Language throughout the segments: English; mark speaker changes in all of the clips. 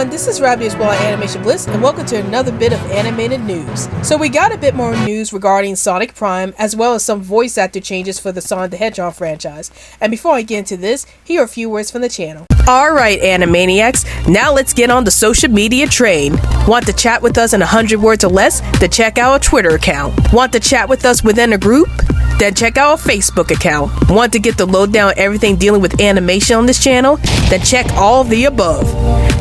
Speaker 1: everyone, this is Rabbit Ball Animation Bliss, and welcome to another bit of animated news. So we got a bit more news regarding Sonic Prime, as well as some voice actor changes for the Sonic the Hedgehog franchise. And before I get into this, here are a few words from the channel. Alright Animaniacs, now let's get on the social media train. Want to chat with us in 100 words or less? Then check out our Twitter account. Want to chat with us within a group? Then check out our Facebook account. Want to get the lowdown on everything dealing with animation on this channel? Then check all of the above.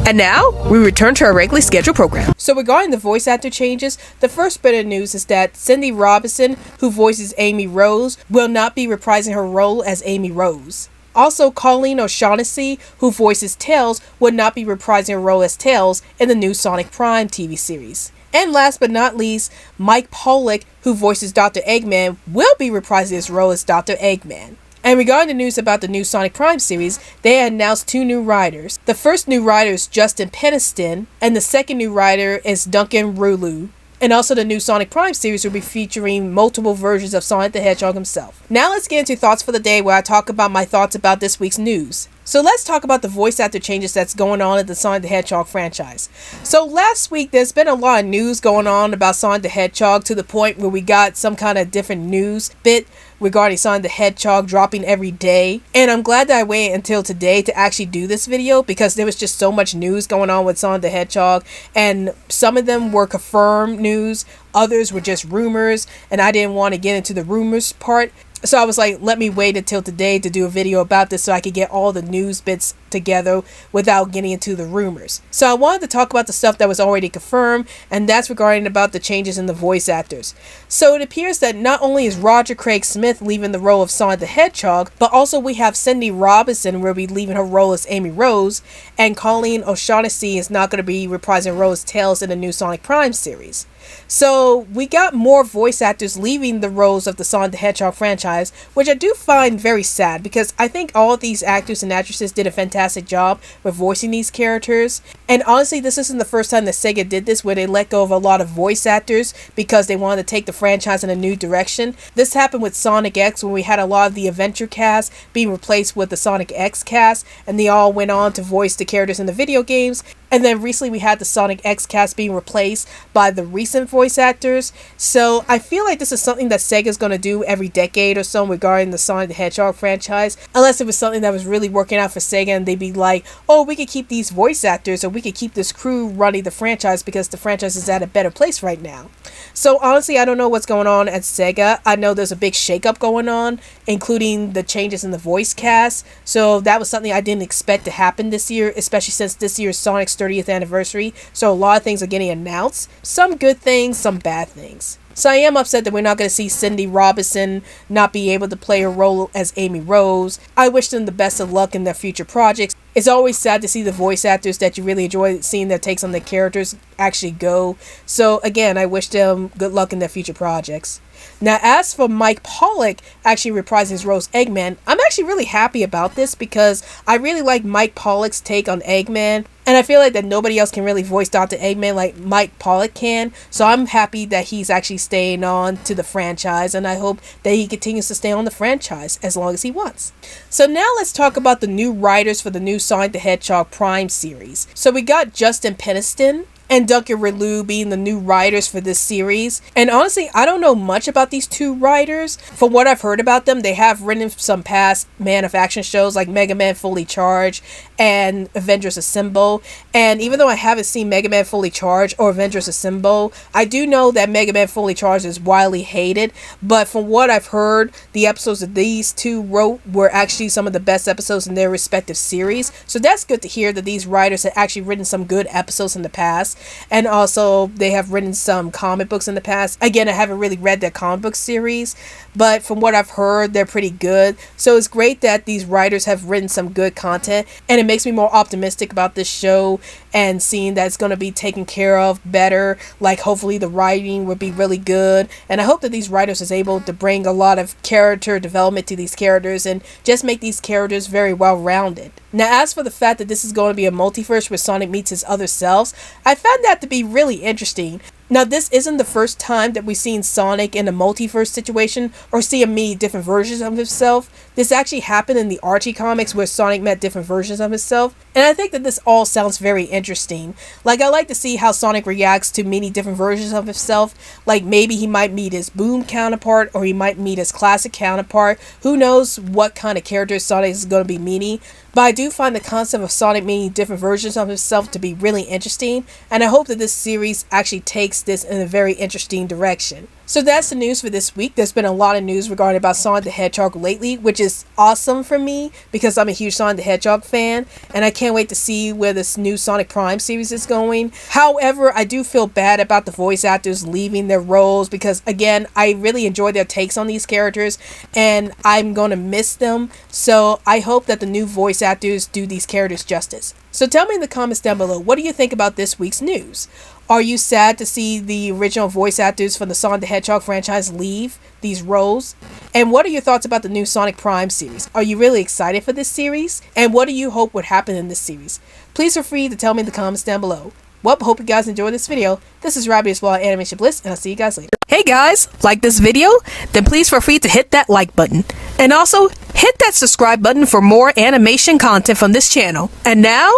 Speaker 1: And now, we return to our regularly scheduled program. So regarding the voice actor changes, the first bit of news is that Cindy Robinson, who voices Amy Rose, will not be reprising her role as Amy Rose. Also, Colleen O'Shaughnessy, who voices Tails, would not be reprising her role as Tails in the new Sonic Prime TV series. And last but not least, Mike Pollock, who voices Dr. Eggman, will be reprising his role as Dr. Eggman. And regarding the news about the new Sonic Prime series, they announced 2 new writers. The first new writer is Justin Peniston, and the second new writer is Duncan Rouleau. And also the new Sonic Prime series will be featuring multiple versions of Sonic the Hedgehog himself. Now let's get into thoughts for the day, where I talk about my thoughts about this week's news. So let's talk about the voice actor changes that's going on at the Sonic the Hedgehog franchise. So last week there's been a lot of news going on about Sonic the Hedgehog, to the point where we got some kind of different news bit regarding Sonic the Hedgehog dropping every day. And I'm glad that I waited until today to actually do this video, because there was just so much news going on with Sonic the Hedgehog, and some of them were confirmed news, others were just rumors, and I didn't want to get into the rumors part. So I was like, let me wait until today to do a video about this so I could get all the news bits together without getting into the rumors. So I wanted to talk about the stuff that was already confirmed, and that's regarding about the changes in the voice actors. So it appears that not only is Roger Craig Smith leaving the role of Sonic the Hedgehog, but also we have Cindy Robinson will be leaving her role as Amy Rose, and Colleen O'Shaughnessy is not going to be reprising her role as Tails in the new Sonic Prime series. So we got more voice actors leaving the roles of the Sonic the Hedgehog franchise, which I do find very sad, because I think all of these actors and actresses did a fantastic job with voicing these characters. And honestly, this isn't the first time that Sega did this, where they let go of a lot of voice actors because they wanted to take the franchise in a new direction. This happened with Sonic X, when we had a lot of the Adventure cast being replaced with the Sonic X cast, and they all went on to voice the characters in the video games. And then recently we had the Sonic X cast being replaced by the recent voice actors. So I feel like this is something that Sega's going to do every decade or so regarding the Sonic the Hedgehog franchise. Unless it was something that was really working out for Sega and they'd be like, oh, we could keep these voice actors, or we could keep this crew running the franchise because the franchise is at a better place right now. So honestly, I don't know what's going on at Sega. I know there's a big shakeup going on, including the changes in the voice cast. So that was something I didn't expect to happen this year, especially since this year is Sonic's 30th anniversary. So a lot of things are getting announced. Some good things, some bad things. So I am upset that we're not going to see Cindy Robinson not be able to play her role as Amy Rose. I wish them the best of luck in their future projects. It's always sad to see the voice actors that you really enjoy seeing their takes on the characters actually go. So again, I wish them good luck in their future projects. Now, as for Mike Pollock actually reprising his role as Eggman, I'm actually really happy about this, because I really like Mike Pollock's take on Eggman, and I feel like that nobody else can really voice Dr. Eggman like Mike Pollock can. So I'm happy that he's actually staying on to the franchise, and I hope that he continues to stay on the franchise as long as he wants. So now let's talk about the new writers for the new Sonic the Hedgehog Prime series. So we got Justin Peniston and Duncan Rouleau being the new writers for this series. And honestly, I don't know much about these 2 writers. From what I've heard about them, they have written some past Man of Action shows like Mega Man Fully Charged and Avengers Assemble. And even though I haven't seen Mega Man Fully Charged or Avengers Assemble, I do know that Mega Man Fully Charged is widely hated. But from what I've heard, the episodes that these 2 wrote were actually some of the best episodes in their respective series. So that's good to hear that these writers have actually written some good episodes in the past. And also, they have written some comic books in the past. Again, I haven't really read their comic book series, but from what I've heard, they're pretty good. So it's great that these writers have written some good content, and it makes me more optimistic about this show and seeing that it's going to be taken care of better. Like, hopefully the writing will be really good, and I hope that these writers is able to bring a lot of character development to these characters and just make these characters very well rounded. Now, as for the fact that this is going to be a multiverse where Sonic meets his other selves, I found that to be really interesting. Now, this isn't the first time that we've seen Sonic in a multiverse situation or see him meet different versions of himself. This actually happened in the Archie comics where Sonic met different versions of himself. And I think that this all sounds very interesting. Like, I like to see how Sonic reacts to many different versions of himself. Like, maybe he might meet his Boom counterpart or he might meet his classic counterpart. Who knows what kind of character Sonic is going to be meeting. But I do find the concept of Sonic meeting different versions of himself to be really interesting, and I hope that this series actually takes this in a very interesting direction. So that's the news for this week. There's been a lot of news regarding about Sonic the Hedgehog lately, which is awesome for me because I'm a huge Sonic the Hedgehog fan, and I can't wait to see where this new Sonic Prime series is going. However, I do feel bad about the voice actors leaving their roles because, again, I really enjoy their takes on these characters, and I'm going to miss them. So I hope that the new voice actors do these characters justice. So tell me in the comments down below, what do you think about this week's news? Are you sad to see the original voice actors from the Sonic the Hedgehog franchise leave these roles? And what are your thoughts about the new Sonic Prime series? Are you really excited for this series? And what do you hope would happen in this series? Please feel free to tell me in the comments down below. Well, hope you guys enjoyed this video. This is Robbie of Animation Bliss, and I'll see you guys later. Hey guys, like this video? Then please feel free to hit that like button. And also, hit that subscribe button for more animation content from this channel. And now,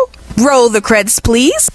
Speaker 1: roll the credits please.